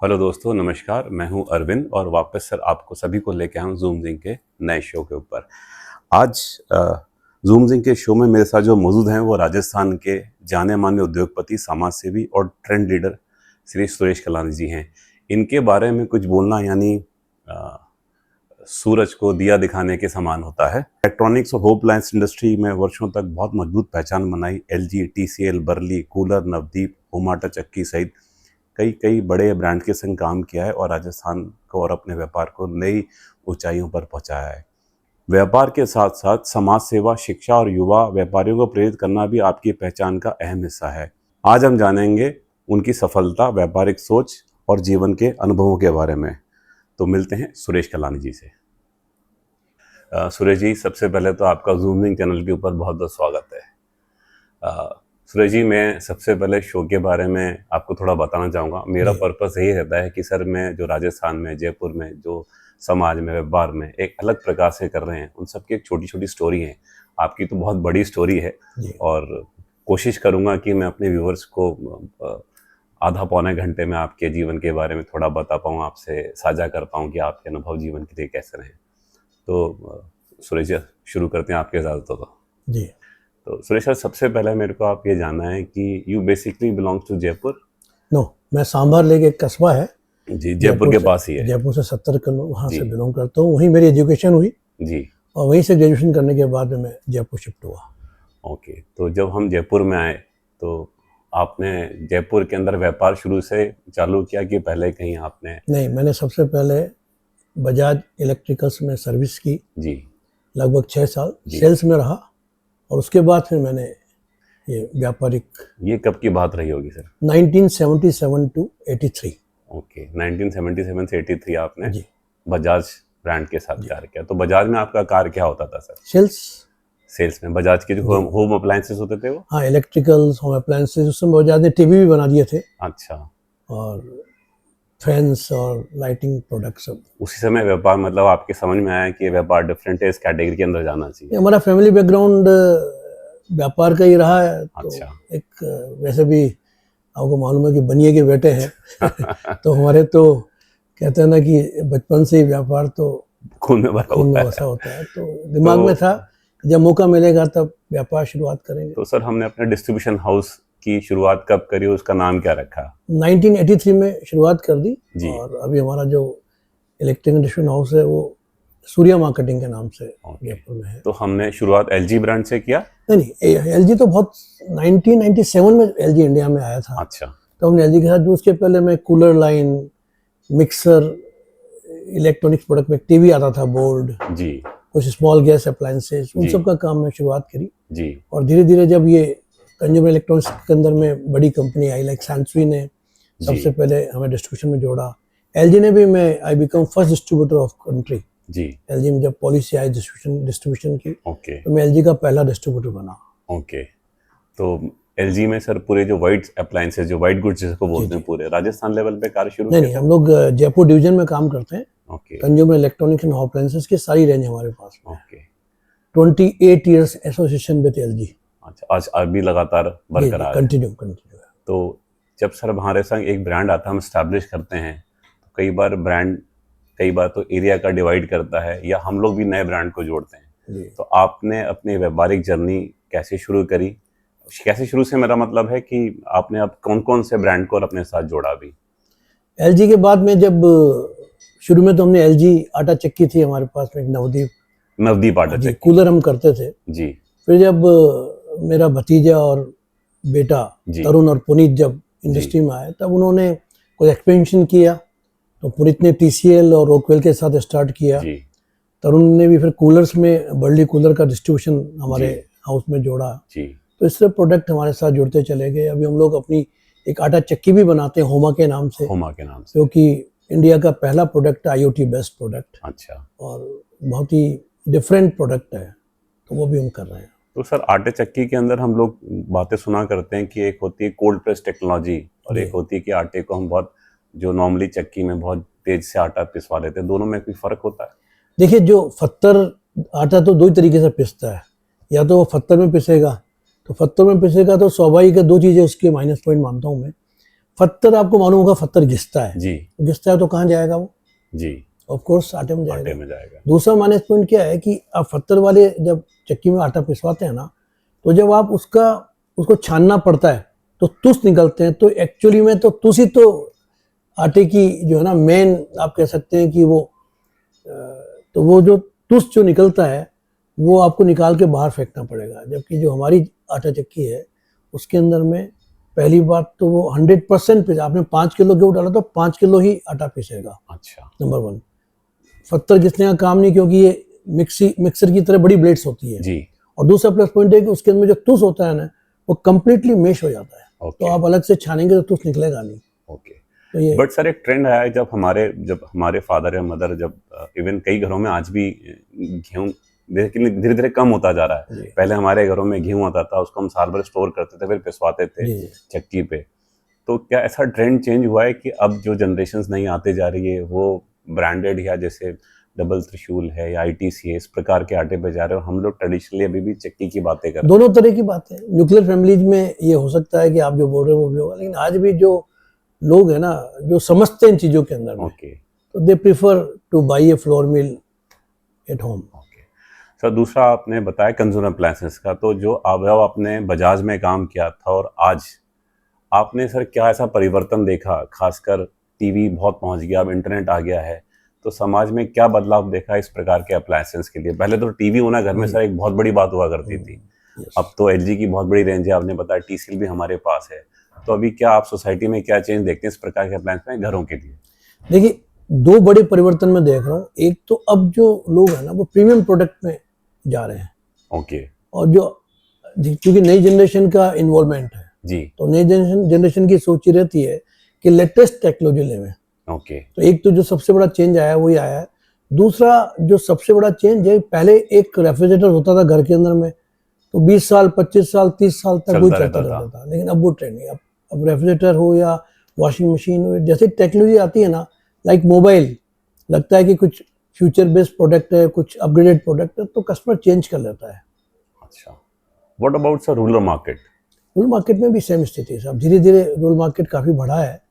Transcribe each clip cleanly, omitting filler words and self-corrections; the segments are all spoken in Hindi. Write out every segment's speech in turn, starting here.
हेलो दोस्तों, नमस्कार। मैं हूं अरविंद और वापस सर आपको सभी को लेके आया हूं जूम जिंक के नए शो के ऊपर। आज जूम जिंक के शो में मेरे साथ जो मौजूद हैं वो राजस्थान के जाने माने उद्योगपति, समाज सेवी और ट्रेंड लीडर श्री सुरेश कलानी जी हैं। इनके बारे में कुछ बोलना यानी अ, सूरज को दिया दिखाने के समान होता है। इलेक्ट्रॉनिक्स और होम अप्लायंस इंडस्ट्री में वर्षों तक बहुत मजबूत पहचान बनाई। एलजी, टीसीएल, बर्ली, कूलर, नवदीप, होमाटा चक्की सहित कई कई बड़े ब्रांड के संग काम किया है और राजस्थान को और अपने व्यापार को नई ऊंचाइयों पर पहुंचाया है। व्यापार के साथ साथ समाज सेवा, शिक्षा और युवा व्यापारियों को प्रेरित करना भी आपकी पहचान का अहम हिस्सा है। आज हम जानेंगे उनकी सफलता, व्यापारिक सोच और जीवन के अनुभवों के बारे में। तो मिलते हैं सुरेश कलानी जी से। सुरेश जी, सबसे पहले तो आपका जूमिंग चैनल के ऊपर बहुत बहुत स्वागत है। सुरेश जी, मैं सबसे पहले शो के बारे में आपको थोड़ा बताना चाहूँगा। मेरा पर्पस यही रहता है कि सर, मैं जो राजस्थान में, जयपुर में, जो समाज में, व्यापार में एक अलग प्रकार से कर रहे हैं, उन सबकी एक छोटी छोटी स्टोरी है। आपकी तो बहुत बड़ी स्टोरी है और कोशिश करूँगा कि मैं अपने व्यूवर्स को आधा पौने घंटे में आपके जीवन के बारे में थोड़ा बता पाऊँ, आपसे साझा कर पाऊँ कि आपके अनुभव जीवन के लिए कैसे रहे। तो सुरेश जी, शुरू करते हैं आपके इजाज़त हो तो। जी। तो सुरेश सर, सबसे पहले मेरे को आप ये जानना है कि you basically belongs to Jaipur? No, मैं सांभर लेके एक कस्बा है जी, जयपुर के पास ही है। जयपुर से 70 किलो वहाँ से बिलोंग करता हूँ। वहीं मेरी एजुकेशन हुई जी। और वहीं से ग्रेजुएशन करने के बाद मैं जयपुर शिफ्ट हुआ। ओके, तो जब हम जयपुर में आए तो आपने जयपुर के अंदर व्यापार शुरू से चालू किया कि पहले कहीं आपने? नहीं, मैंने सबसे पहले बजाज इलेक्ट्रिकल्स में सर्विस की जी। लगभग 6 साल सेल्स में रहा और उसके बाद फिर मैंने ये व्यापारिक। ये कब की बात रही होगी सर? 1977 टू 83। ओके, 1977 से 83 आपने जी बजाज ब्रांड के साथ कार्य किया। तो बजाज में आपका कार्य क्या होता था सर? सेल्स में बजाज के जो होम अप्लायंसेस होते थे वो? हाँ, इलेक्ट्रिकल्स, होम अप्लायंसेस। उस समय बजाज ने टीवी भी बना दिए थे। अच्छा। और फैंस और लाइटिंग प्रोडक्ट सब। उसी समय व्यापार, मतलब आपके समझ में आया कि ये व्यापार डिफरेंट है, इस कैटेगरी के अंदर जाना चाहिए? हमारा फैमिली बैकग्राउंड व्यापार का ही रहा है। तो अच्छा। एक वैसे भी आपको मालूम है कि बनिए के बेटे हैं तो हमारे तो कहते हैं ना कि बचपन से ही व्यापार तो खून में बसा होता है। तो दिमाग में था जब मौका मिलेगा तब व्यापार शुरुआत करेंगे। तो सर, हमने अपने डिस्ट्रीब्यूशन हाउस की शुरुआत कब करी, उसका नाम क्या रखा? 1983 में शुरुआत कर दी जी। और अभी हमारा जो इलेक्ट्रिकल डिस्ट्रीब्यूशन हाउस है वो सूर्या मार्केटिंग के नाम से जयपुर में है। तो हमने शुरुआत एलजी ब्रांड से किया? नहीं, एलजी तो बहुत 1997 में एलजी इंडिया में आया था। अच्छा। तो हमने एलजी के साथ, जो उसके पहले मैं cooler line, mixer, electronics product में टीवी आता था, बोर्ड जी, कुछ स्मॉल गैस अप्लायंसेस, उन सब का काम में शुरुआत करी जी। और धीरे धीरे जब ये कंज्यूमर इलेक्ट्रॉनिक्स के अंदर में बड़ी कंपनी आई लाइक सैमसंग ने सबसे पहले हमें डिस्ट्रीब्यूशन में जोड़ा। एलजी ने भी, मैं I become first distributor of country ji. LG में जब पॉलिसी आई डिस्ट्रीब्यूशन की, तो मैं एलजी का पहला डिस्ट्रीब्यूटर बना। ओके, तो एलजी में सर पूरे जो वाइट अप्लायंसेस, जो वाइट गुड्स जिसको बोलते हैं, पूरे राजस्थान लेवल पे कार्य शुरू? नहीं, हम लोग जयपुर डिवीजन में काम करते हैं। Okay. Consumer electronics and home appliances की सारी रेंज हमारे पास। Okay. 28 years association with LG. अच्छा, आज अभी लगातार बरकरार कंटिन्यू। तो जब सर हमारे संग एक ब्रांड आता है, हम स्टैब्लिश करते हैं, तो कई बार ब्रांड, कई बार तो एरिया का डिवाइड करता है या हम लोग भी नए ब्रांड को जोड़ते हैं। तो आपने अपनी व्यापारिक जर्नी कैसे शुरू करी? कैसे शुरू से मेरा मतलब है कि आपने अब कौन कौन से ब्रांड को अपने साथ जोड़ा भी? एलजी के बाद में जब शुरू में तो हमने एलजी आटा चक्की थी हमारे पास में, नवदीप आटा चक्की, कूलर हम करते थे जी। फिर जब मेरा भतीजा और बेटा तरुण और पुनीत जब इंडस्ट्री में आए, तब उन्होंने कुछ एक्सपेंशन किया। तो पुनीत ने टीसीएल और रोकवेल के साथ स्टार्ट किया। तरुण ने भी फिर कूलर्स में बर्ली कूलर का डिस्ट्रीब्यूशन हमारे हाउस में जोड़ा जी। तो इससे प्रोडक्ट हमारे साथ जुड़ते चले गए। अभी हम लोग अपनी एक आटा चक्की भी बनाते हैं होमा के नाम से, क्योंकि इंडिया का पहला प्रोडक्ट IoT बेस्ड प्रोडक्ट। अच्छा। और बहुत ही डिफरेंट प्रोडक्ट है, तो वो भी हम कर रहे हैं। तो सर, आटे चक्की के अंदर हम लोग बातें सुना करते हैं कि एक होती है कोल्ड प्रेस टेक्नोलॉजी और एक होती है कि आटे को हम बहुत, जो नॉर्मली चक्की में बहुत तेज से आटा पिसवा लेते हैं, दोनों में कोई फर्क होता है? देखिए, जो फत्तर आटा तो दो ही तरीके से पिसता है। या तो वो फत्तर में पिसेगा, तो फत्तर में पिसेगा तो स्वाभाविक है, दो चीज़ें उसके माइनस पॉइंट मानता हूँ मैं। पत्थर आपको मालूम होगा, पत्थर घिसता है जी घिसता है तो कहाँ जाएगा वो? जी, ऑफ कोर्स आटे में आटे जाएगा। में जाएगा। दूसरा माइनस पॉइंट क्या है कि आप पत्थर वाले जब चक्की में आटा पिसवाते हैं ना, तो जब आप उसको छानना पड़ता है तो तुस निकलते हैं। तो एक्चुअली में तो तुस ही तो आटे की जो है ना मेन आप कह सकते हैं कि वो तो वो जो तुस जो निकलता है वो आपको निकाल के बाहर फेंकना पड़ेगा। जबकि जो हमारी आटा चक्की है उसके अंदर में पहली बात तो वो 100% पिस, आपने 5 किलो गेहूं डाला तो 5 किलो ही आटा पिसेगा। अच्छा, नंबर 1। पत्थर घिसने का काम नहीं, क्योंकि ये मिक्सर की तरह बड़ी ब्लेड्स होती है। जी और दूसरा प्लस पॉइंट है कि उसके अंदर जो तुस होता है ना वो कंप्लीटली मेश हो जाता है। ओके तो आप अलग से छानेंगे तो तुस निकलेगा नहीं। ओके। तो ये बट सर एक ट्रेंड आया है, जब हमारे फादर या मदर, जब इवन कई घरों में आज भी गेहूं धीरे धीरे कम होता जा रहा है। जी पहले हमारे घरों में गेहूं आता था, उसको हम साल भर स्टोर करते थे, फिर पिसवाते थे जी चक्की पे। तो क्या ऐसा ट्रेंड चेंज हुआ है कि अब जो जनरेशन्स नई आते जा रही है वो ब्रांडेड या जैसे डबल त्रिशूल है या ITC है, इस प्रकार के आटे पे जा रहे हो? हम लोग ट्रेडिशनली अभी भी चक्की की बातें कर रहे दोनों तरह की बात है। न्यूक्लियर फैमिलीज में ये हो सकता है कि आप जो बोल रहे हो वो भी होगा, लेकिन आज भी जो लोग हैं ना जो समझते हैं इन चीज़ों के अंदर हैं। में, ओके तो they prefer two by A flour mill at home. Okay. Sir दूसरा आपने बताया कंज्यूमर अप्लायंसेस का, तो जो अब आपने बजाज में काम किया था और आज आपने सर क्या ऐसा परिवर्तन देखा? खासकर टीवी बहुत पहुंच गया, अब इंटरनेट आ गया है, तो समाज में क्या बदलाव देखा इस प्रकार के अप्लायंसेस के लिए? पहले तो टीवी होना घर में सर एक बहुत बड़ी बात हुआ करती थी। अब तो LG की बहुत बड़ी रेंज है, आपने बताया TCL भी हमारे पास है। तो अभी क्या आप सोसाइटी में क्या चेंज देखते हैं इस प्रकार के अप्लायंस में घरों के लिए? देखिए, दो बड़े परिवर्तन मैं देख रहा हूँ। एक तो अब जो लोग हैं ना वो प्रीमियम प्रोडक्ट में जा रहे हैं। ओके और जो क्योंकि नई जनरेशन का इन्वॉल्वमेंट है, जी तो नई जनरेशन की सोच रहती है कि लेटेस्ट टेक्नोलॉजी लेवें। ओके तो एक तो जो सबसे बड़ा चेंज आया है वही आया है। दूसरा जो सबसे बड़ा चेंज है, पहले एक रेफ्रिजरेटर होता था घर के अंदर में, तो 20 साल 25 साल 30 साल तक वही चलता रहता था। लेकिन अब वो ट्रेंड नहीं। अब रेफ्रिजरेटर हो या वॉशिंग मशीन हो, जैसे टेक्नोलॉजी आती है ना, लाइक मोबाइल, लगता है कि कुछ फ्यूचर बेस्ड प्रोडक्ट है, कुछ अपग्रेडेड प्रोडक्ट है, तो कस्टमर चेंज कर लेता है। अच्छा, what about sir rural market? Rural market में भी सेम स्थिति है। अब धीरे धीरे रूरल मार्केट काफ़ी बढ़ा है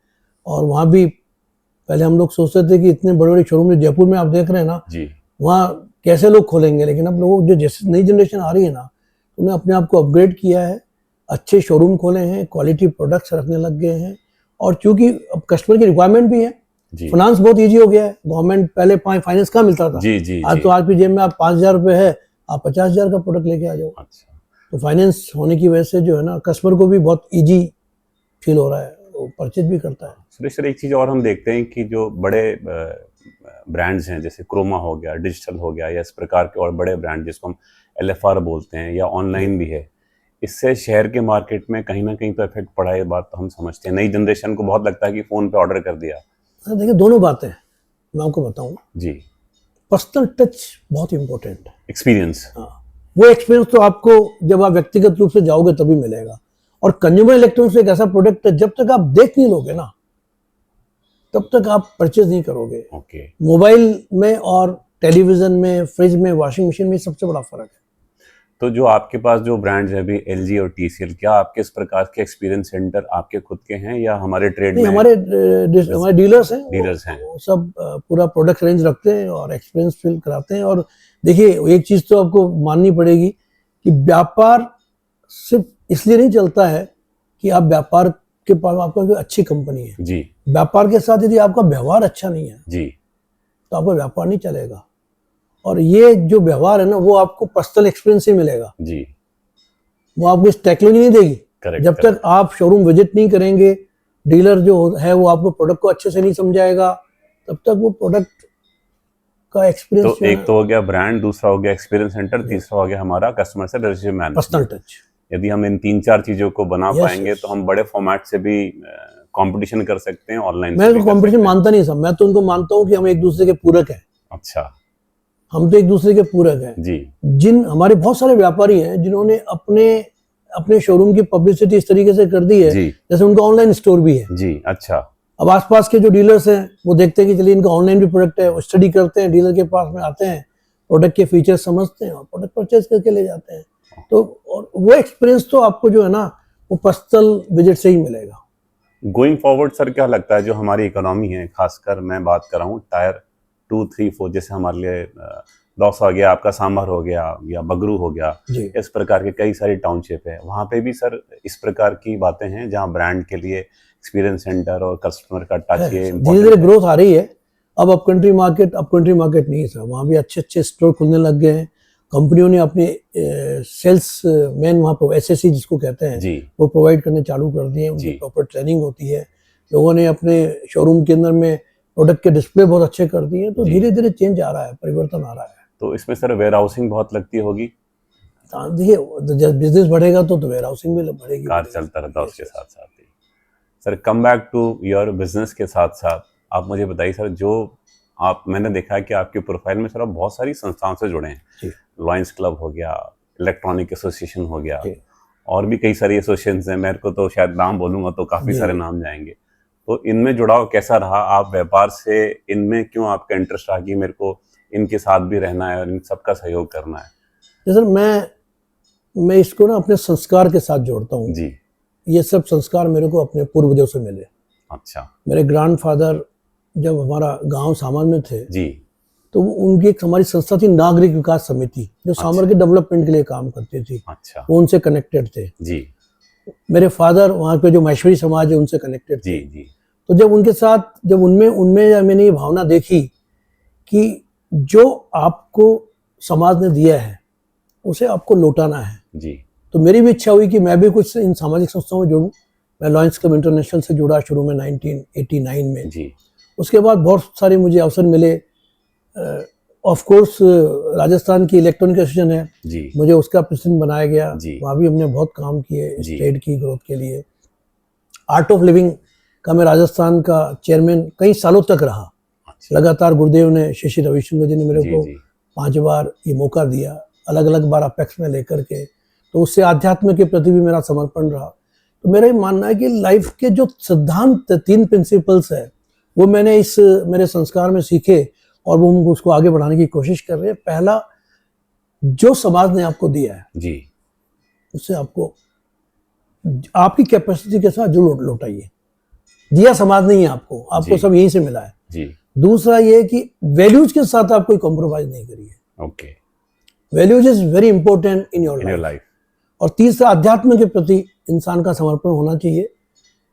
और वहाँ भी पहले हम लोग सोचते थे कि इतने बड़े बड़े शोरूम जो जयपुर में आप देख रहे हैं ना, जी वहाँ कैसे लोग खोलेंगे। लेकिन अब लोग जो जैसे नई जनरेशन आ रही है ना, उन्हें अपने आप को अपग्रेड किया है, अच्छे शोरूम खोले हैं, क्वालिटी प्रोडक्ट्स रखने लग गए हैं। और चूंकि अब कस्टमर की रिक्वायरमेंट भी है, फाइनेंस बहुत ईजी हो गया है। गवर्नमेंट पहले फाइनेंस कहाँ मिलता था? जी जी आज तो आपकी जेब में आप 5,000 रुपये है, आप 50,000 का प्रोडक्ट लेके आ जाओ। अच्छा, तो फाइनेंस होने की वजह से जो है ना कस्टमर को भी बहुत ईजी फील हो रहा है, वो परचेज भी करता है। सुरेश सर एक चीज़ और हम देखते हैं कि जो बड़े ब्रांड्स हैं, जैसे क्रोमा हो गया, डिजिटल हो गया, या इस प्रकार के और बड़े ब्रांड जिसको हम LFR बोलते हैं, या ऑनलाइन भी है, इससे शहर के मार्केट में कहीं ना कहीं तो इफेक्ट पड़ा है। ये बात तो हम समझते हैं। नई जनरेशन को बहुत लगता है कि फ़ोन पे ऑर्डर कर दिया। देखिए, दोनों बातें मैं आपको बताऊं। जी, पर्सनल टच बहुत इंपॉर्टेंट है। एक्सपीरियंस। हाँ, वो एक्सपीरियंस तो आपको जब आप व्यक्तिगत रूप से जाओगे तभी मिलेगा। और कंज्यूमर इलेक्ट्रॉनिक्स एक ऐसा प्रोडक्ट है, जब तक आप देख नहीं लोगे ना तब तक आप परचेज नहीं करोगे। ओके, मोबाइल में और टेलीविजन में, फ्रिज में, वॉशिंग मशीन में सबसे बड़ा फर्क है। तो जो आपके पास जो ब्रांड्स हैं अभी LG और TCL, क्या आपके इस प्रकार के एक्सपीरियंस सेंटर आपके खुद के हैं या हमारे ट्रेड में? हमारे डीलर्स हैं, डीलर्स हैं। वो सब पूरा प्रोडक्ट रेंज रखते हैं और एक्सपीरियंस फिल कराते हैं। और देखिए, एक चीज़ तो आपको माननी पड़ेगी कि व्यापार सिर्फ इसलिए नहीं चलता है कि आप व्यापार के पास आपका कोई अच्छी कंपनी है जी, व्यापार के साथ यदि आपका व्यवहार अच्छा नहीं है जी, तो आपका व्यापार नहीं चलेगा। और ये जो व्यवहार है ना वो आपको पर्सनल एक्सपीरियंस से मिलेगा, जी, वो आपको इस टेक्नोलॉजी नहीं देगी। करेक्ट। जब तक आप शोरूम विजिट नहीं करेंगे, डीलर जो है वो आपको प्रोडक्ट को अच्छे से नहीं समझाएगा, तब तक वो प्रोडक्ट का एक्सपीरियंस तो एक तो हो गया ब्रांड, दूसरा हो गया एक्सपीरियंस सेंटर, तीसरा हो गया हमारा कस्टमर से रिलेशनशिप मैनेजमेंट, पर्सनल टच। यदि हम इन 3-4 चीजों को बना Yes, पाएंगे yes. तो हम बड़े फॉर्मेट से भी कंपटीशन कर सकते हैं, ऑनलाइन मैं तो कंपटीशन मानता नहीं सब, मैं तो उनको मानता हूँ कि हम एक दूसरे के पूरक हैं। अच्छा, हम तो एक दूसरे के पूरक हैं। जी, जिन हमारे बहुत सारे व्यापारी हैं जिन्होंने अपने शोरूम की पब्लिसिटी इस तरीके से कर दी है जी, जैसे उनका ऑनलाइन स्टोर भी है। जी, अच्छा, अब आसपास के जो डीलर्स हैं वो देखते हैं कि चलिए इनका ऑनलाइन भी प्रोडक्ट है, वो स्टडी करते हैं, डीलर के पास में आते हैं, प्रोडक्ट के फीचर्स समझते हैं और प्रोडक्ट परचेज करके ले जाते हैं। तो और वो एक्सपीरियंस तो आपको जो है ना वो पर्सनल विजिट से ही मिलेगा। गोइंग फॉरवर्ड सर क्या लगता है जो हमारी इकोनॉमी है, खासकर मैं बात कर रहा हूँ टायर 2, 3, 4, जैसे हमारे लिए डोसा हो गया, आपका सांभर हो गया या बगरू हो गया, इस प्रकार के कई सारी टाउनशिप है, वहाँ पे भी सर इस प्रकार की बातें हैं जहाँ ब्रांड के लिए एक्सपीरियंस सेंटर और कस्टमर का टच ये धीरे धीरे ग्रोथ आ रही है। अब अप कंट्री मार्केट नहीं है सर, वहाँ भी अच्छे अच्छे स्टोर खुलने लग गए हैं। कंपनियों ने अपने सेल्स मैन वहाँ पर SSC जिसको कहते हैं वो प्रोवाइड करने चालू कर दिए। उनकी प्रॉपर ट्रेनिंग होती है। लोगों ने अपने शोरूम के अंदर में प्रोडक्ट के डिस्प्ले बहुत अच्छे कर दिए हैं। तो धीरे धीरे चेंज आ रहा है, परिवर्तन आ रहा है। तो इसमें सर वेयर हाउसिंग बहुत लगती होगी। देखिए जब बिजनेस बढ़ेगा तो वेयर हाउसिंग भी बढ़ेगी, कार चलता रहता है उसके साथ साथ ही। Sir come back to your business के साथ साथ आप मुझे बताइए सर, जो आप मैंने देखा है कि आपके प्रोफाइल में सर आप बहुत सारी संस्थाओं से जुड़े हैं। लॉयंस क्लब हो गया, इलेक्ट्रॉनिक एसोसिएशन हो गया, और भी कई सारी एसोसिएशन हैं। मेरे को तो शायद नाम बोलूंगा तो काफी सारे नाम जाएंगे। तो इनमें जुड़ाव कैसा रहा? आप व्यापार से इनमें क्यों आपका इंटरेस्ट रहा कि मेरे को इनके साथ भी रहना है और इन सबका सहयोग करना है? सर मैं इसको ना अपने संस्कार के साथ जोड़ता हूँ जी। ये सब संस्कार मेरे को अपने पूर्वजों से मिले। अच्छा। मेरे ग्रैंडफादर जब हमारा गांव सामान में थे जी, तो उनकी एक हमारी संस्था थी नागरिक विकास समिति, जो सामर के डेवलपमेंट के लिए काम करती थी। अच्छा। वो उनसे कनेक्टेड थे जी। मेरे फादर वहाँ पे जो महेश्वरी समाज है उनसे कनेक्टेड थे। जी। तो जब उनके साथ जब उनमें मैंने ये भावना देखी कि जो आपको समाज ने दिया है उसे आपको लौटाना है जी, तो मेरी भी इच्छा हुई कि मैं भी कुछ इन सामाजिक संस्थाओं में जुड़ूं। मैं लॉयंस क्लब इंटरनेशनल से जुड़ा शुरू में 1989 में जी। उसके बाद बहुत सारे मुझे अवसर मिले। ऑफ कोर्स राजस्थान की इलेक्ट्रॉनिक एसोसिएशन है जी, मुझे उसका प्रेसिडेंट बनाया गया। वहाँ भी हमने बहुत काम किए स्टेट की ग्रोथ के लिए। आर्ट ऑफ लिविंग का मैं राजस्थान का चेयरमैन कई सालों तक रहा। लगातार गुरुदेव ने, श्री रविशंकर जी ने मेरे को 5 बार ये मौका दिया, अलग अलग बार अपेक्स में लेकर के। तो उससे आध्यात्म के प्रति भी मेरा समर्पण रहा। तो मेरा ये मानना है कि लाइफ के जो सिद्धांत 3 प्रिंसिपल्स है वो मैंने इस मेरे संस्कार में सीखे और वो हम उसको आगे बढ़ाने की कोशिश कर रहे हैं। पहला, जो समाज ने आपको दिया है जी, उससे आपको आपकी कैपेसिटी के साथ जो लौटाइए। दिया समाज नहीं है आपको सब यहीं से मिला है जी। दूसरा ये कि वैल्यूज के साथ आप कोई कॉम्प्रोमाइज नहीं करिए। Okay, values is very important in your life. और तीसरा, अध्यात्म के प्रति इंसान का समर्पण होना चाहिए।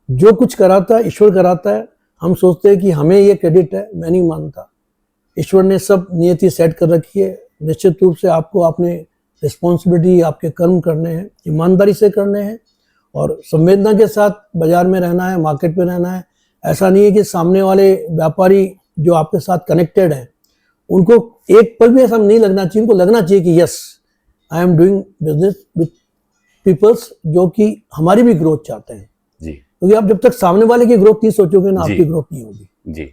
जो कुछ कराता है ईश्वर कराता है। हम सोचते हैं कि हमें ये क्रेडिट है, मैं नहीं मानता। ईश्वर ने सब नियति सेट कर रखी है। निश्चित रूप से आपको अपने रिस्पॉन्सिबिलिटी, आपके कर्म करने हैं, ईमानदारी से करने हैं और संवेदना के साथ बाजार में रहना है, मार्केट में रहना है। ऐसा नहीं है कि सामने वाले व्यापारी जो आपके साथ कनेक्टेड हैं उनको एक पल भी ऐसा नहीं लगना चाहिए। उनको लगना चाहिए कि yes, I am doing business with peoples जो कि हमारी भी ग्रोथ चाहते हैं जी। क्योंकि आप जब तक सामने वाले की ग्रोथ नहीं सोचोगे ना, आपकी ग्रोथ नहीं होगी जी।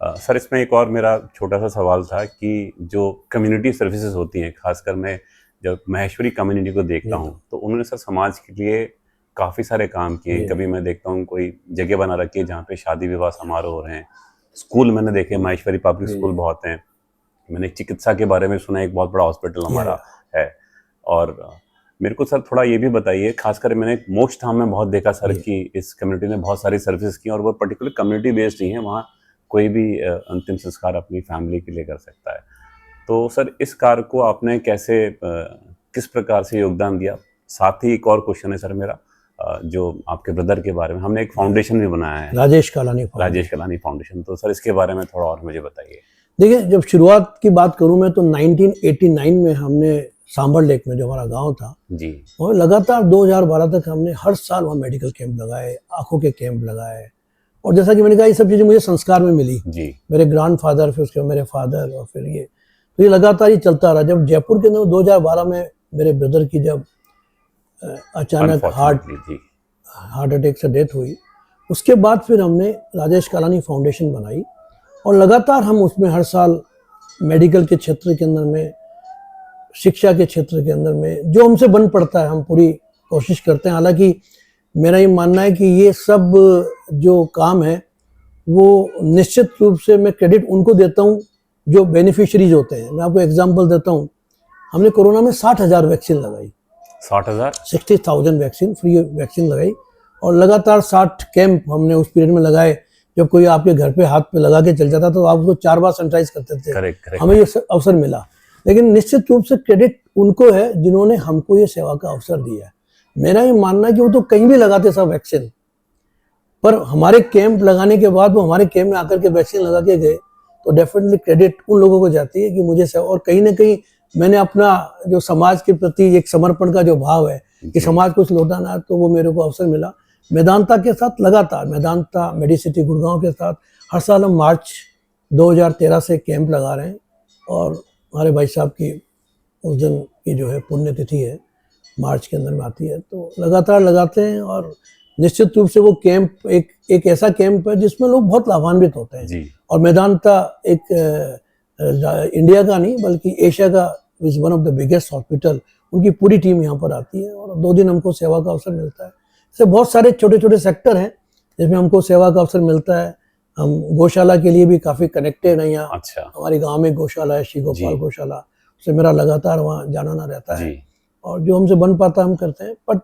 सर इसमें एक और मेरा छोटा सा सवाल था कि जो कम्युनिटी सर्विसेज होती हैं, खासकर मैं जब महेश्वरी कम्युनिटी को देखता हूँ तो उन्होंने सर समाज के लिए काफ़ी सारे काम किए। कभी मैं देखता हूँ कोई जगह बना रखी है जहाँ पे शादी विवाह समारोह हो रहे हैं। स्कूल मैंने देखे, महेश्वरी पब्लिक स्कूल बहुत हैं। मैंने चिकित्सा के बारे में सुना, एक बहुत बड़ा हॉस्पिटल हमारा है। और मेरे को सर थोड़ा ये भी बताइए, खासकर मैंने मोक्ष धाम में बहुत देखा सर कि इस कम्युनिटी ने बहुत सारी सर्विसेज की और वो पर्टिकुलर कम्युनिटी बेस्ड नहीं है, वहाँ कोई भी अंतिम संस्कार अपनी फैमिली के लिए कर सकता है। तो सर इस कार्य को आपने कैसे किस प्रकार से योगदान दिया? साथ ही एक और क्वेश्चन है सर मेरा, जो आपके ब्रदर के बारे में, हमने एक फाउंडेशन भी बनाया है, राजेश कलानी फाउंडेशन। तो सर इसके बारे में थोड़ा और मुझे बताइए। देखिए, जब शुरुआत की बात करूं मैं तो 1989 में हमने सांबर लेक में जो हमारा गांव था जी, और लगातार 2012 तक हमने हर साल वहाँ मेडिकल कैंप लगाए, आंखों के कैंप लगाए। और जैसा कि मैंने कहा, ये सब चीज़ें मुझे संस्कार में मिली जी। मेरे ग्रैंडफादर, फिर उसके मेरे फादर, और फिर ये लगातार ही चलता रहा। जब जयपुर के अंदर 2012 में मेरे ब्रदर की जब अचानक हार्ट अटैक से डेथ हुई, उसके बाद फिर हमने राजेश कलानी फाउंडेशन बनाई और लगातार हम उसमें हर साल मेडिकल के क्षेत्र के अंदर में, शिक्षा के क्षेत्र के अंदर में जो हमसे बन पड़ता है हम पूरी कोशिश करते हैं। हालांकि मेरा ये मानना है कि ये सब जो काम है वो निश्चित रूप से मैं क्रेडिट उनको देता हूँ जो बेनिफिशरीज होते हैं। मैं आपको एग्जांपल देता हूँ, हमने कोरोना में 60,000 वैक्सीन लगाई। 60,000 60,000 वैक्सीन, फ्री वैक्सीन लगाई। और लगातार 60 कैंप हमने उस पीरियड में लगाए। जब कोई आपके घर पे हाथ पे लगा के चल जाता तो आप उसको 4 बार सैनिटाइज करते थे। करेक्ट। हमें ये अवसर मिला, लेकिन निश्चित रूप से क्रेडिट उनको है जिन्होंने हमको ये सेवा का अवसर दिया है। मेरा ये मानना है कि वो तो कहीं भी लगाते सब वैक्सीन, पर हमारे कैंप लगाने के बाद वो हमारे कैंप में आकर के वैक्सीन लगा के गए, तो डेफिनेटली क्रेडिट उन लोगों को जाती है कि मुझे सेवा। और कहीं ना कहीं मैंने अपना जो समाज के प्रति एक समर्पण का जो भाव है कि समाज को लौटाना, तो वो मेरे को अवसर मिला। मेदांता के साथ लगातार, मेदांता मेडिसिटी गुड़गांव के साथ हर साल हम मार्च 2013 से कैंप लगा रहे हैं। और हमारे भाई साहब की उस दिन की जो है पुण्यतिथि है, मार्च के अंदर में आती है, तो लगातार लगाते हैं। और निश्चित रूप से वो कैंप एक ऐसा कैंप है जिसमें लोग बहुत लाभान्वित होते हैं जी। और मेदांता एक इंडिया का नहीं बल्कि एशिया का is one of the biggest hospital, उनकी पूरी टीम यहाँ पर आती है और 2 दिन हमको सेवा का अवसर मिलता है। ऐसे बहुत सारे छोटे छोटे सेक्टर हैं जिसमें हमको सेवा का अवसर मिलता है। हम गौशाला के लिए भी काफ़ी कनेक्टेड हैं यहाँ। अच्छा। हमारे गांव में गौशाला है, श्री गोपाल गौशाला, उससे मेरा लगातार वहाँ जाना ना रहता है और जो हमसे बन पाता हम करते हैं। बट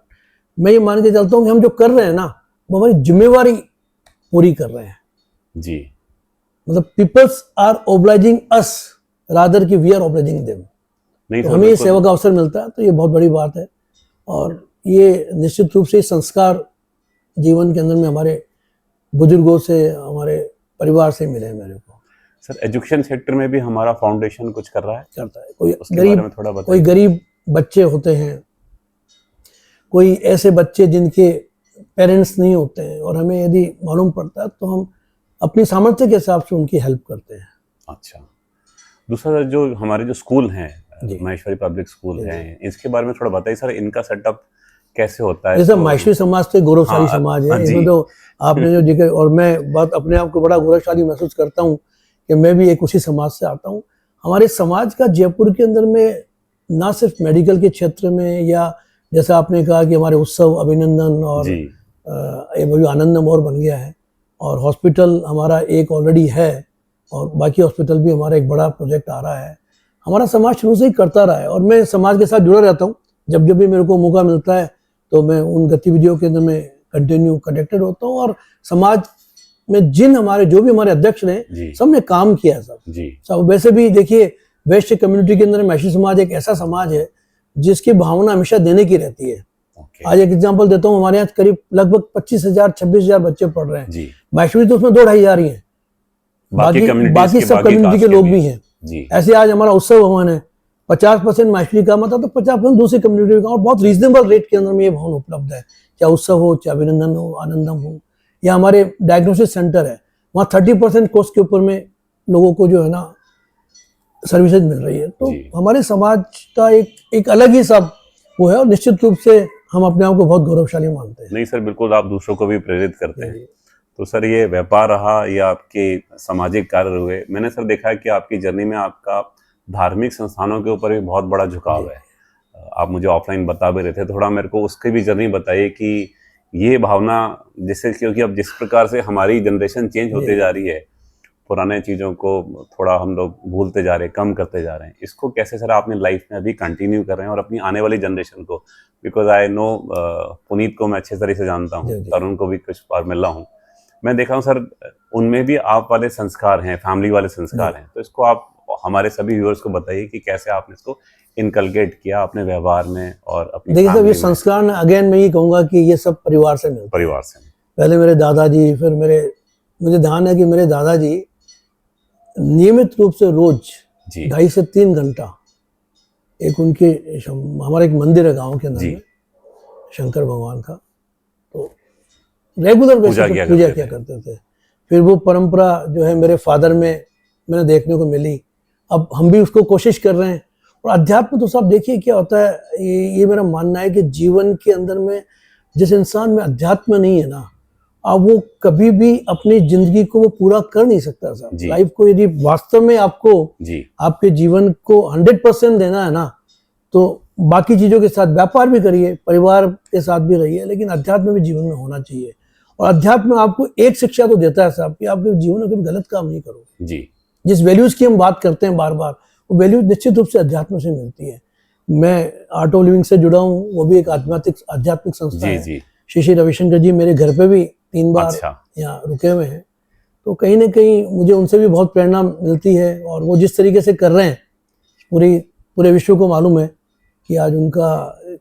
मैं ये मान के चलता हूँ कि हम जो कर रहे हैं ना वो हमारी जिम्मेवारी पूरी कर रहे हैं जी। मतलब पीपल्स आर ओब्लाइजिंग अस रादर कि वी आर ओब्लाइजिंग देम। तो हमें ये सेवा का अवसर मिलता है तो ये बहुत बड़ी बात है। और ये निश्चित रूप से संस्कार जीवन के अंदर में हमारे बुजुर्गों से, हमारे परिवार से मिले मेरे को। सर एजुकेशन सेक्टर में भी हमारा फाउंडेशन कुछ कर रहा है? करता है। कोई गरीब बच्चे होते हैं, कोई ऐसे बच्चे जिनके पेरेंट्स नहीं होते हैं और हमें यदि मालूम पड़ता है तो हम अपनी सामर्थ्य के हिसाब से उनकी हेल्प करते हैं। अच्छा। दूसरा जो हमारे जो स्कूल हैं, माहेश्वरी पब्लिक स्कूल हैं, इसके बारे में थोड़ा बताइए सर, इनका सेटअप कैसे होता है? जैसे माहेश्वरी समाज तो गौरवशाली समाज है, इसमें तो आपने जो जिक्र, और मैं बात अपने आप को बड़ा गौरवशाली महसूस करता हूँ कि मैं भी एक उसी समाज से आता हूँ। हमारे समाज का जयपुर के अंदर में ना सिर्फ मेडिकल के क्षेत्र में, या जैसा आपने कहा कि हमारे उत्सव अभिनंदन और ये आनंदम और बन गया है, और हॉस्पिटल हमारा एक ऑलरेडी है और बाकी हॉस्पिटल भी हमारा एक बड़ा प्रोजेक्ट आ रहा है। हमारा समाज शुरू से ही करता रहा है और मैं समाज के साथ जुड़ा रहता हूँ। जब जब भी मेरे को मौका मिलता है तो मैं उन गतिविधियों के अंदर में कंटिन्यू कनेक्टेड होता हूँ। और समाज में जिन हमारे जो भी हमारे अध्यक्ष ने सबने काम किया है सब वैसे भी देखिए, वैश्य कम्युनिटी के अंदर माहेश्वरी समाज एक ऐसा समाज है जिसकी भावना हमेशा देने की रहती है। आज एक एग्जांपल देता हूँ, हमारे यहाँ करीब लगभग 25,000 26,000 बच्चे पढ़ रहे हैं। माहेश्वरी तो उसमें 2-2,500 ही है, बाकी सब कम्युनिटी के लोग भी हैं। ऐसे आज हमारा उत्सव भवन है, 50% माहेश्वरी का, मतलब तो 50% दूसरी कम्युनिटी का, और बहुत रीजनेबल रेट के अंदर में ये भवन उपलब्ध है। चाहे उत्सव हो, चाहे अभिनंदन हो, आनंदम हो, या हमारे डायग्नोसिस सेंटर है, वहाँ 30% कोस्ट के ऊपर में लोगों को जो है ना सर्विसेज मिल रही है। तो हमारे समाज का एक अलग ही सब वो है और निश्चित रूप से हम अपने आप को बहुत गौरवशाली मानते हैं। नहीं सर, बिल्कुल, आप दूसरों को भी प्रेरित करते हैं। तो सर ये व्यापार रहा या आपके सामाजिक कार्य हुए, मैंने सर देखा है कि आपकी जर्नी में आपका धार्मिक संस्थानों के ऊपर भी बहुत बड़ा झुकाव है। आप मुझे ऑफलाइन बता भी रहे थे, थोड़ा मेरे को उसकी भी जर्नी बताइए कि ये भावना, जैसे क्योंकि अब जिस प्रकार से हमारी जनरेशन चेंज होते जा रही है, पुराने चीज़ों को थोड़ा हम लोग भूलते जा रहे हैं, कम करते जा रहे हैं, इसको कैसे सर आपने लाइफ में अभी कंटिन्यू कर रहे हैं और अपनी आने वाली जनरेशन को, बिकॉज आई नो पुनीत को मैं अच्छे तरह से जानता हूँ, तरुण को भी कुछ बार मिला हूँ, मैं देखा हूँ सर उनमें भी आप वाले संस्कार हैं, फैमिली वाले संस्कार हैं। तो इसको आप हमारे सभी व्यूअर्स को बताइए कि कैसे आपने इसको इनकलकेट किया अपने व्यवहार में और अपनी। देखिए सर, ये संस्कार अगेन मैं ये कहूँगा कि ये सब परिवार से मिलता। परिवार से पहले मेरे दादाजी, फिर मुझे ध्यान है कि मेरे दादाजी नियमित रूप से रोज 2.5 से 3 घंटा एक उनके, हमारा एक मंदिर है गांव के अंदर में शंकर भगवान का, तो रेगुलर बेसिस पे पूजा किया करते थे। फिर वो परंपरा जो है मेरे फादर में मैंने देखने को मिली, अब हम भी उसको कोशिश कर रहे हैं। और अध्यात्म तो सब देखिए क्या होता है, ये मेरा मानना है कि जीवन के अंदर में जिस इंसान में अध्यात्म नहीं है ना, अब वो कभी भी अपनी जिंदगी को वो पूरा कर नहीं सकता साहब। लाइफ को यदि वास्तव में आपको आपके जीवन को 100% देना है ना, तो बाकी चीजों के साथ व्यापार भी करिए, परिवार के साथ भी रहिए, लेकिन अध्यात्म भी जीवन में होना चाहिए। और अध्यात्म आपको एक शिक्षा तो देता है साहब कि आपके जीवन में कभी गलत काम नहीं करोगे। जिस वैल्यूज की हम बात करते हैं बार बार, वो वैल्यूज निश्चित रूप से अध्यात्म से मिलती है। मैं आर्ट ऑफ लिविंग से जुड़ा हूँ, वो भी एक आध्यात्मिक संस्था है। श्री श्री रविशंकर जी मेरे घर पे भी 3 बार अच्छा। यहाँ रुके हुए हैं, तो कहीं ना कहीं मुझे उनसे भी बहुत प्रेरणा मिलती है। और वो जिस तरीके से कर रहे हैं, पूरे विश्व को मालूम है कि आज उनका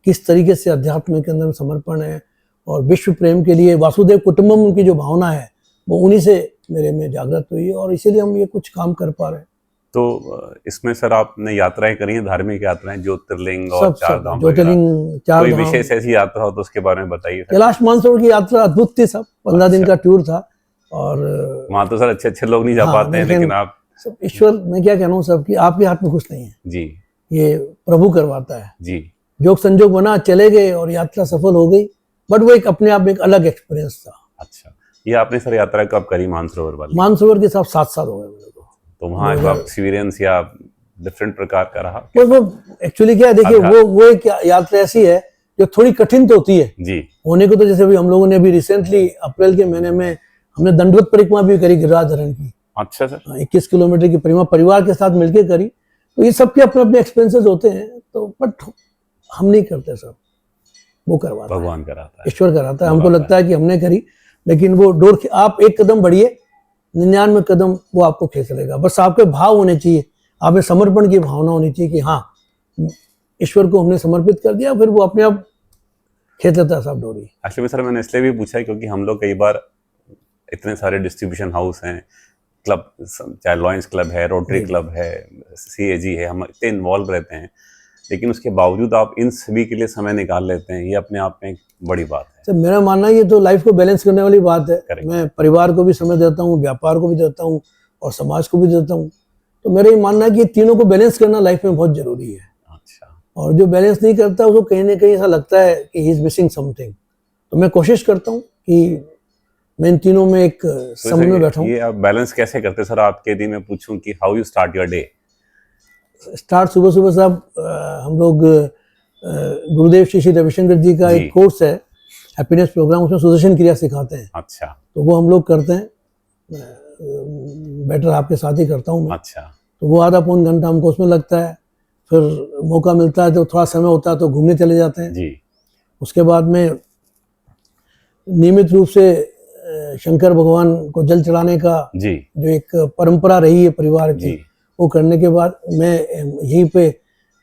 किस तरीके से अध्यात्म के अंदर समर्पण है और विश्व प्रेम के लिए वासुदेव कुटुंबम उनकी जो भावना है वो उन्हीं से मेरे में जागृत हुई है और इसीलिए हम ये कुछ काम कर पा रहे हैं। तो इसमें सर आपने यात्राएं करी हैं, धार्मिक यात्राएं, ज्योतिर्लिंग और सब चार धाम ज्योतिर्लिंग, चार कोई धाम। विशेष ऐसी यात्रा हो तो उसके बारे में बताइए सर। कैलाश मानसरोवर की यात्रा अद्भुत थी सब, 15 दिन का टूर था। और वहां तो सर अच्छे अच्छे लोग नहीं जा पाते हैं, लेकिन आप सब ईश्वर, मैं क्या कहना हूँ सब कि आपके हाथ में कुछ नहीं है जी, ये प्रभु करवाता है जी, जोग संजोग बना, चले गए और यात्रा सफल हो गई। बट वो एक अपने आप में एक अलग एक्सपीरियंस था। अच्छा, ये आपने सर यात्रा कब करी मानसरोवर वाली? मानसरोवर के साथ 7 साल हो गए मेरे को। तो वहाँ का एक्सपीरियंस या डिफरेंट प्रकार का रहा? वो एक्चुअली क्या है, देखिए वो एक यात्रा ऐसी है जो थोड़ी कठिन तो होती है जी होने को। तो जैसे अभी हम लोगों ने अभी रिसेंटली अप्रैल के महीने में हमने दंडवत परिक्रमा भी करी गिरिराज धरण की। अच्छा सर। 21 किलोमीटर की परिक्रमा परिवार के साथ मिलकर करी। तो ये सबके अपने अपने एक्सपेंसेस होते हैं, तो बट हम नहीं करते सब, वो करवाता है, भगवान कराता है, ईश्वर कराता है। हमको लगता है कि हमने करी, लेकिन वो डोर आप एक कदम बढ़िए, 99 कदम वो आपको खींच लेगा। बस आपके भाव होने चाहिए, आप में समर्पण की भावना होनी चाहिए कि हाँ ईश्वर को हमने समर्पित कर दिया, फिर वो अपने आप खींच लेता है सब डोरी। एक्चुअली सर मैंने इसलिए भी पूछा है क्योंकि हम लोग कई बार इतने सारे डिस्ट्रीब्यूशन हाउस हैं, क्लब, चाहे लॉयंस क्लब है, रोटरी क्लब है, CAG है, हम इतने इन्वॉल्व रहते हैं, लेकिन उसके बावजूद आप इन सभी के लिए समय निकाल लेते हैं, ये अपने आप में एक बड़ी बात है। तो मेरा मानना है ये तो लाइफ को बैलेंस करने वाली बात है। मैं परिवार को भी समय देता हूँ, व्यापार को भी देता हूँ और समाज को भी देता हूँ। तो मेरा ये मानना है कि ये तीनों को बैलेंस करना लाइफ में बहुत जरूरी है। अच्छा। और जो बैलेंस नहीं करता उसको कहीं ना कहीं ऐसा लगता है कि ही इज मिसिंग समथिंग। तो मैं कोशिश करता हूँ कि मैं इन तीनों में एक समन्वय में बैठा हूँ। ये आप बैलेंस कैसे करते सर? आपके दिन में पूछूं कि how you start your day? Start सुबह सुबह साहब हम लोग गुरुदेव श्री श्री रविशंकर जी का एक कोर्स है हैप्पीनेस प्रोग्राम, उसमें सुदर्शन क्रिया सिखाते हैं। अच्छा। तो वो हम लोग करते हैं, बेटर आपके साथ ही करता हूँ मैं। अच्छा। तो वो आधा पौन घंटा हमको उसमें लगता है, फिर मौका मिलता है तो थोड़ा समय होता है तो घूमने चले जाते हैं जी। उसके बाद में नियमित रूप से शंकर भगवान को जल चढ़ाने का जी जो एक परंपरा रही है परिवार की, वो करने के बाद मैं यहीं पे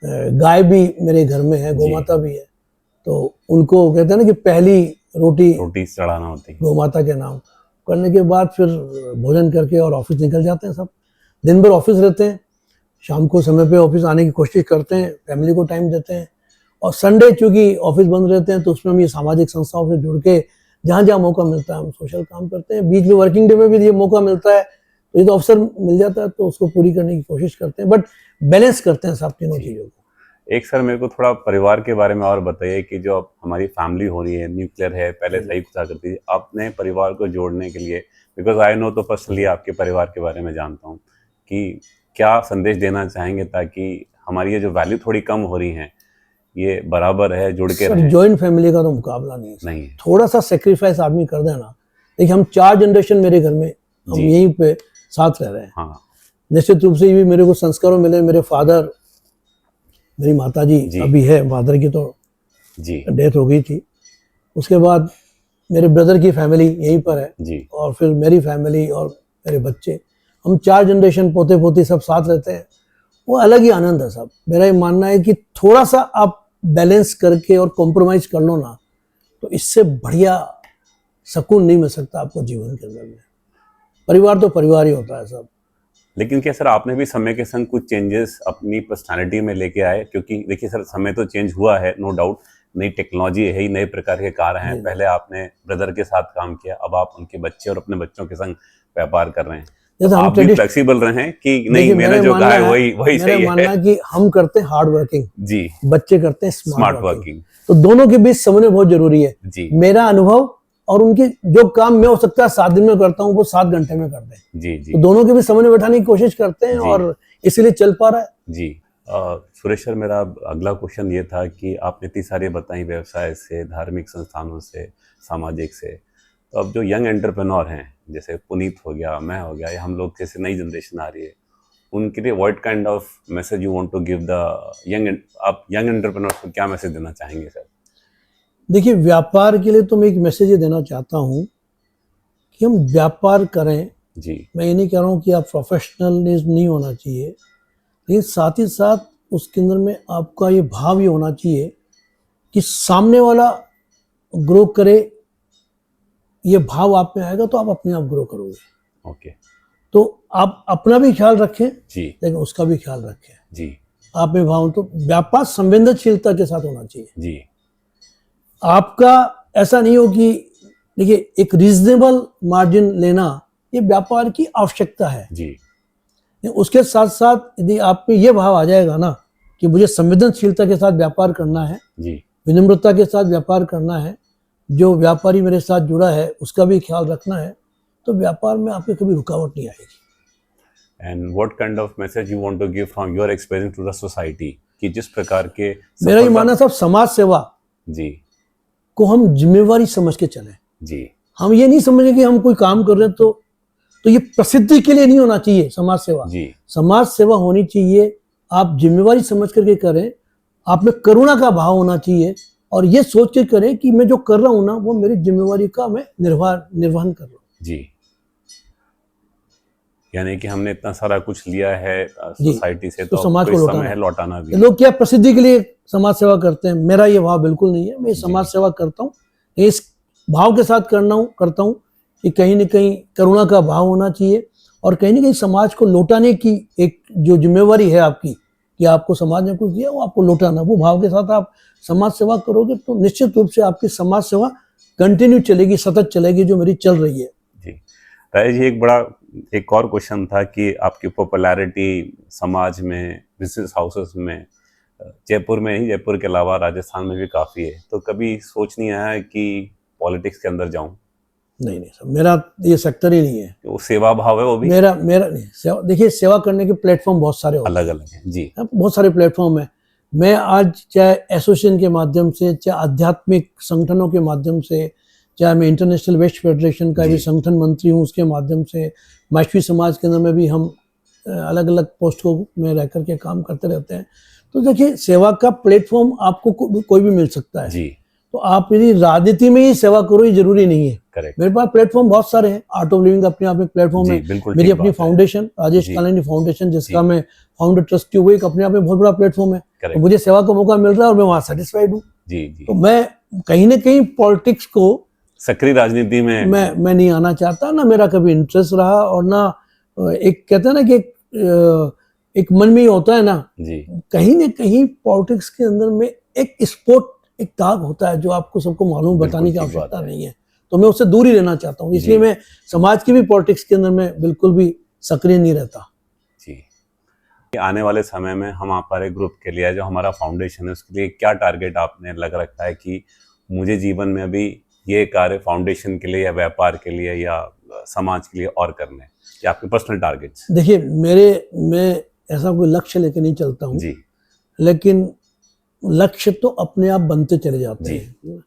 गाय भी मेरे घर में है, गौमाता भी है, तो उनको कहते हैं ना कि पहली रोटी चढ़ाना होती है गौमाता के नाम। करने के बाद फिर भोजन करके और ऑफिस निकल जाते हैं। सब दिन भर ऑफिस रहते हैं, शाम को समय पे ऑफिस आने की कोशिश करते हैं, फैमिली को टाइम देते हैं। और संडे चूंकि ऑफिस बंद रहते हैं तो उसमें हम ये सामाजिक संस्थाओं से जुड़ के जहाँ जहाँ मौका मिलता है हम सोशल काम करते हैं। बीच में वर्किंग डे में भी ये मौका मिलता है तो ये तो अवसर मिल जाता है तो उसको पूरी करने की कोशिश करते हैं, बट बैलेंस करते हैं सब तीनों चीज़ों को। एक सर मेरे को थोड़ा परिवार के बारे में और बताइए कि जो अब हमारी फैमिली हो रही है, न्यूक्लियर है, पहले संयुक्त हुआ करती थी, अपने परिवार को जोड़ने के लिए, बिकॉज आई नो तो पर्सनली आपके परिवार के बारे में जानता हूँ, कि क्या संदेश देना चाहेंगे ताकि हमारी ये जो वैल्यू थोड़ी कम हो रही है ये बराबर है, जुड़ के रहे? जॉइंट फैमिली का तो मुकाबला नहीं है। थोड़ा सा सेक्रीफाइस आदमी कर देना। देखिए हम 4 जनरेशन मेरे घर में हम यहीं पे साथ रह रहे हैं। हाँ। निश्चित रूप से भी मेरे को संस्कारों मिले। मेरे फादर, मेरी माता जी अभी है, फादर की तो डेथ हो गई थी। उसके बाद मेरे ब्रदर की फैमिली यहीं पर है और फिर मेरी फैमिली और मेरे बच्चे, हम 4 जनरेशन पोते पोती सब साथ रहते हैं। वो अलग ही आनंद है सब। मेरा ये मानना है कि थोड़ा सा आप बैलेंस करके और कॉम्प्रोमाइज कर लो ना, तो इससे बढ़िया सुकून नहीं मिल सकता आपको जीवन के अंदर में। परिवार तो परिवार ही होता है सब। लेकिन क्या सर आपने भी समय के संग कुछ चेंजेस अपनी पर्सनालिटी में लेके आए? क्योंकि देखिए सर समय तो चेंज हुआ है, नो डाउट, नई टेक्नोलॉजी है, नए प्रकार के कार हैं। पहले आपने ब्रदर के साथ काम किया, अब आप उनके बच्चे और अपने बच्चों के संग व्यापार कर रहे हैं। तो आप भी फ्लेक्सिबल रहे हैं कि नहीं, मैंने जो कहा है वही सही है? मेरा मानना है कि हम करते हैं हार्ड वर्किंग जी, बच्चे करते हैं स्मार्ट वर्किंग। तो दोनों के बीच समन्वय बहुत जरूरी है जी। मेरा अनुभव और उनके जो काम में हो सकता है 7 दिन में करता हूँ वो 7 घंटे में करते हैं जी जी। तो दोनों के बीच समन्वय बैठाने की कोशिश करते हैं और इसीलिए चल पा रहा है जी। सुरेश सर, मेरा अगला क्वेश्चन ये था कि आपने इतनी सारी बताई, व्यवसाय से, धार्मिक संस्थानों से, सामाजिक से, तो अब जो यंग एंटरप्रेन्योर हैं, जैसे पुनीत हो गया, मैं हो गया, या हम लोग जैसे नई जनरेशन आ रही है, उनके लिए what kind of message you want to give the young, आप यंग एंटरप्रेन्योर्स को क्या मैसेज देना चाहेंगे सर? देखिए, व्यापार के लिए तो मैं एक मैसेज ये देना चाहता हूँ कि हम व्यापार करें। जी मैं ये नहीं कह रहा हूँ कि आप प्रोफेशनलिज्म नहीं होना चाहिए, लेकिन साथ ही साथ उसके अंदर में आपका ये भाव ये होना चाहिए कि सामने वाला ग्रो करे, ये भाव आप में आएगा तो आप अपने आप ग्रो करोगे। ओके तो आप अपना भी ख्याल रखें, जी लेकिन उसका भी ख्याल रखें। जी आप में भाव, तो व्यापार संवेदनशीलता के साथ होना चाहिए। जी आपका ऐसा नहीं हो कि देखिए, एक रीजनेबल मार्जिन लेना ये व्यापार की आवश्यकता है। जी उसके साथ साथ यदि आप में ये भाव आ जाएगा ना कि मुझे संवेदनशीलता के साथ व्यापार करना है, जी विनम्रता के साथ व्यापार करना है, जो व्यापारी मेरे साथ जुड़ा है उसका भी ख्याल रखना है, तो व्यापार में आपके कभी रुकावट नहीं आएगी। And what kind of message you want to give from your experience to the society कि जिस प्रकार के मेरा ये मानना सब समाज सेवा जी को हम जिम्मेवारी समझ के चलें। जी हम ये नहीं समझे कि हम कोई काम कर रहे हैं तो ये प्रसिद्धि के लिए नहीं होना चाहिए। समाज सेवा, जी समाज सेवा होनी चाहिए, आप जिम्मेवारी समझ करके करें, आप में करुणा का भाव होना चाहिए और ये सोच के करें कि मैं जो कर रहा हूं ना वो मेरी जिम्मेवारी का मैं निर्वहन कर रहा हूँ। जी यानी कि हमने इतना सारा कुछ लिया है सोसाइटी से, तो समाज को समय है लौटाना भी। लोग क्या प्रसिद्धि के लिए समाज सेवा करते हैं, मेरा ये भाव बिल्कुल नहीं है। मैं समाज सेवा करता हूँ, इस भाव के साथ करता हूँ कि कहीं ना कहीं करुणा का भाव होना चाहिए और कहीं ना कहीं समाज को लौटाने की एक जो जिम्मेवारी है आपकी कि आपको समाज ने कुछ दिया वो आपको लौटाना, वो भाव के साथ आप समाज सेवा करोगे तो निश्चित रूप से आपकी समाज सेवा कंटिन्यू चलेगी, सतत चलेगी, जो मेरी चल रही है। जी राजेश जी, एक और क्वेश्चन था कि आपकी पॉपुलैरिटी समाज में, बिजनेस हाउसेस में, जयपुर में ही, जयपुर के अलावा राजस्थान में भी काफ़ी है, तो कभी सोच नहीं आया कि पॉलिटिक्स के अंदर जाऊं? नहीं सर, मेरा ये सेक्टर ही नहीं है। वो सेवा भाव है वो भी? मेरा नहीं। देखिए, सेवा करने के प्लेटफॉर्म बहुत सारे होते हैं, अलग अलग हैं जी, बहुत सारे प्लेटफॉर्म है। मैं आज चाहे एसोसिएशन के माध्यम से, चाहे आध्यात्मिक संगठनों के माध्यम से, चाहे मैं इंटरनेशनल वेस्ट फेडरेशन का भी संगठन मंत्री हूँ, उसके माध्यम से मैश्वी समाज के अंदर में भी हम अलग अलग पोस्टों में रह करके काम करते रहते हैं। तो देखिए, सेवा का प्लेटफॉर्म आपको कोई भी मिल सकता है जी। तो आप यदि राजनीति में ही सेवा करो ये जरूरी नहीं है। करेक्ट। मेरे पास प्लेटफॉर्म बहुत सारे हैं। आर्ट ऑफ लिविंग अपने आप में प्लेटफॉर्म है। मेरी अपनी फाउंडेशन, राजेश कालानी फाउंडेशन, जिसका मैं फाउंडर ट्रस्टी हूँ, एक अपने आप में बहुत बड़ा प्लेटफॉर्म है। तो मुझे सेवा का मौका मिल रहा है और मैं वहाँ सेटिस्फाइड हूँ। तो मैं कहीं ना कहीं पॉलिटिक्स को, सक्रिय राजनीति में मैं नहीं आना चाहता, ना मेरा कभी इंटरेस्ट रहा, और ना एक कहते हैं ना कि एक मन में ही होता है ना कहीं पॉलिटिक्स के अंदर में एक स्पोर्ट, एक दाग होता है जो आपको सबको मालूम, बताने की आवश्यकता नहीं है। तो मैं उससे दूर ही रहना चाहता हूँ, इसलिए मैं समाज की भी पॉलिटिक्स के अंदर में बिल्कुल भी सक्रिय नहीं रहता जी। आने वाले समय में हम हमारे ग्रुप के लिए, जो हमारा फाउंडेशन है, उसके लिए क्या टारगेट आपने लग रखा है कि मुझे जीवन में अभी ये कार्य फाउंडेशन के लिए या व्यापार के लिए या समाज के लिए और करने, या आपके पर्सनल टारगेट्स? देखिए, मैं ऐसा कोई लक्ष्य लेके नहीं चलता हूँ, लेकिन लक्ष्य तो अपने आप बनते चले जाते हैं।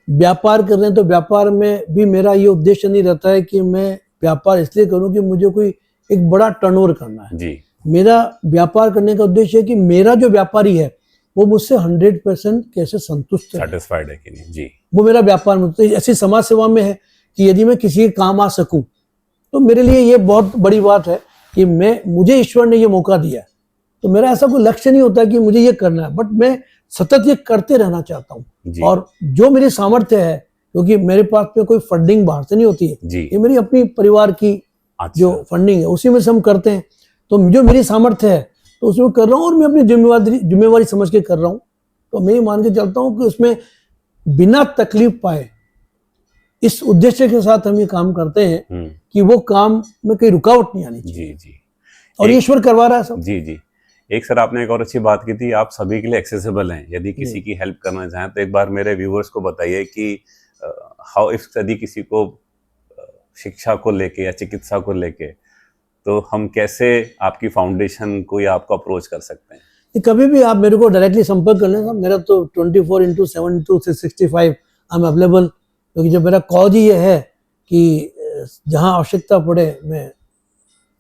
व्यापार कर रहे हैं तो व्यापार में भी मेरा ये उद्देश्य नहीं रहता है कि मैं व्यापार इसलिए करूं कि मुझे कोई एक बड़ा टर्नओवर करना है जी। मेरा व्यापार करने का उद्देश्य है कि मेरा जो व्यापारी है वो मुझसे 100% कैसे संतुष्ट है, सेटिस्फाइड है कि नहीं जी, वो मेरा व्यापार में। तो ऐसी समाज सेवा में है कि यदि मैं किसी के काम आ सकूं तो मेरे लिए ये बहुत बड़ी बात है कि मुझे ईश्वर ने ये मौका दिया है। तो मेरा ऐसा कोई लक्ष्य नहीं होता कि मुझे ये करना है, बट मैं सतत ये करते रहना चाहता हूँ। और जो मेरी सामर्थ्य है, क्योंकि मेरे पास में कोई फंडिंग बाहर से नहीं होती है, ये मेरी अपनी परिवार की जो फंडिंग है उसी में से हम करते हैं। तो जो मेरी सामर्थ्य है तो उसमें कर रहा हूँ और मैं अपनी जिम्मेवारी समझ के कर रहा हूँ। तो मैं ये मान के चलता हूँ कि उसमें बिना तकलीफ पाए, इस उद्देश्य के साथ हम ये काम करते हैं कि वो काम में कोई रुकावट नहीं आनी चाहिए। जी। और ईश्वर करवा रहा है सब। जी। एक सर, आपने एक और अच्छी बात की थी, आप सभी के लिए एक्सेसिबल हैं। यदि किसी की हेल्प करना चाहें तो एक बार मेरे व्यूवर्स को बताइए कि हाउ इफ यदि किसी को शिक्षा को लेके या चिकित्सा को लेके, तो हम कैसे आपकी फाउंडेशन को या आपको अप्रोच कर सकते हैं? कभी भी आप मेरे को डायरेक्टली संपर्क कर लेना। मेरा तो 24/7/365 आई एम अवेलेबल, क्योंकि जब मेरा कॉज ही ये है कि जहाँ आवश्यकता पड़े मैं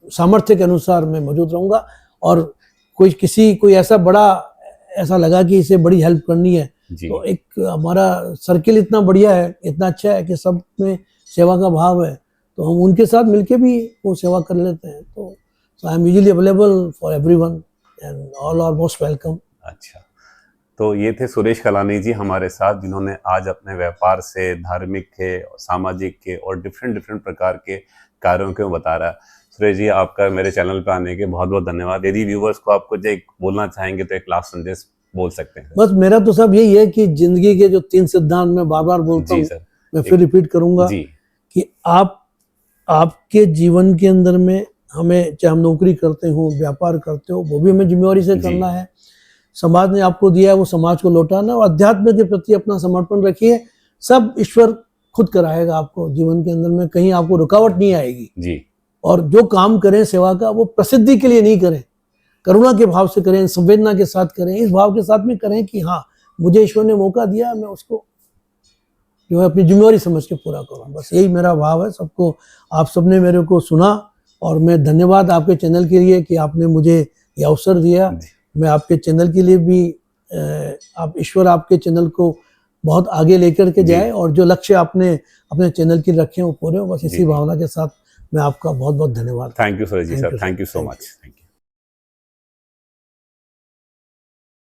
सामर्थ्य के अनुसार मैं मौजूद रहूँगा। और कोई ऐसा लगा कि इसे बड़ी हेल्प करनी है जी तो एक हमारा सर्किल इतना बढ़िया है, इतना अच्छा है कि सब में सेवा का भाव है, तो हम उनके साथ मिलके भी वो सेवा कर लेते हैं। तो I am usually available for everyone and all are most welcome. अच्छा, तो ये थे सुरेश कलानी जी हमारे साथ, जिन्होंने आज अपने व्यापार से धार्मिक के, सामाजिक के और डिफरेंट प्रकार के कार्यों को बता रहा है। सुरेश जी, आपका मेरे चैनल पे आने के बहुत बहुत धन्यवाद। यदि व्यूवर्स को आपको जो एक बोलना चाहेंगे तो एक लास्ट संदेश बोल सकते हैं। बस मेरा तो सब यही है कि जिंदगी के जो 3 सिद्धांत मैं बार बार बोलता हूँ, मैं फिर रिपीट करूंगा कि आपके जीवन के अंदर में हमें, चाहे हम नौकरी करते हो, व्यापार करते हो, वो भी हमें जिम्मेवारी से करना है। समाज ने आपको दिया है वो समाज को लौटाना, और अध्यात्म के प्रति अपना समर्पण रखिए। सब ईश्वर खुद कराएगा आपको जीवन के अंदर में, कहीं आपको रुकावट नहीं आएगी जी। और जो काम करें सेवा का, वो प्रसिद्धि के लिए नहीं करें, करुणा के भाव से करें, संवेदना के साथ करें, इस भाव के साथ में करें कि हाँ, मुझे ईश्वर ने मौका दिया, मैं उसको जो है अपनी जिम्मेवारी समझ के पूरा करूँ। बस यही मेरा भाव है। सबको, आप सबने मेरे को सुना, और मैं धन्यवाद आपके चैनल के लिए कि आपने मुझे ये अवसर दिया। मैं आपके चैनल के लिए भी, आप ईश्वर आपके चैनल को बहुत आगे लेकर के जाए, और जो लक्ष्य आपने अपने चैनल के रखे हैं वो पूरे हो। बस इसी भावना के साथ मैं आपका बहुत बहुत धन्यवाद। Thank you Suresh ji sir, thank you so much. Thank you.